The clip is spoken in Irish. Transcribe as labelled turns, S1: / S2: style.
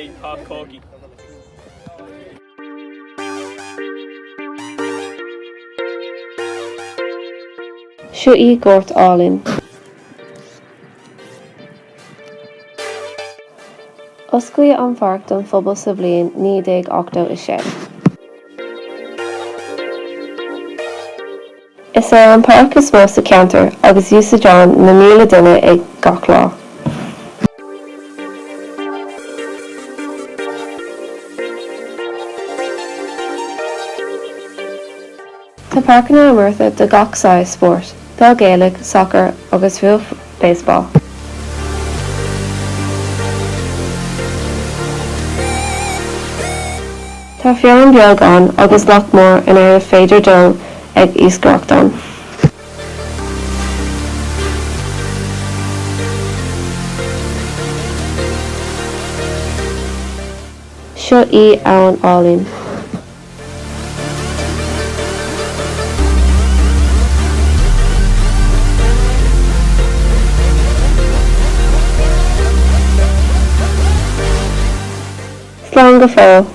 S1: é Páirc Chorcaí.
S2: Seo í gort álinn. Oscaigh an bhfarc don phobal sa bhliain 1987. Is an páirc is mó sa ceantar agus úsáideáin na míle duine ag gach lá. Tá páirceanna amurtha de gach sáis spórt, dá Gaeilge, soccer agus fiú baseball. Tá fearan beag ann agus lech mór in air féidir dul ag iascaireachtáin. Seo í ann álinn. Slán go fóill.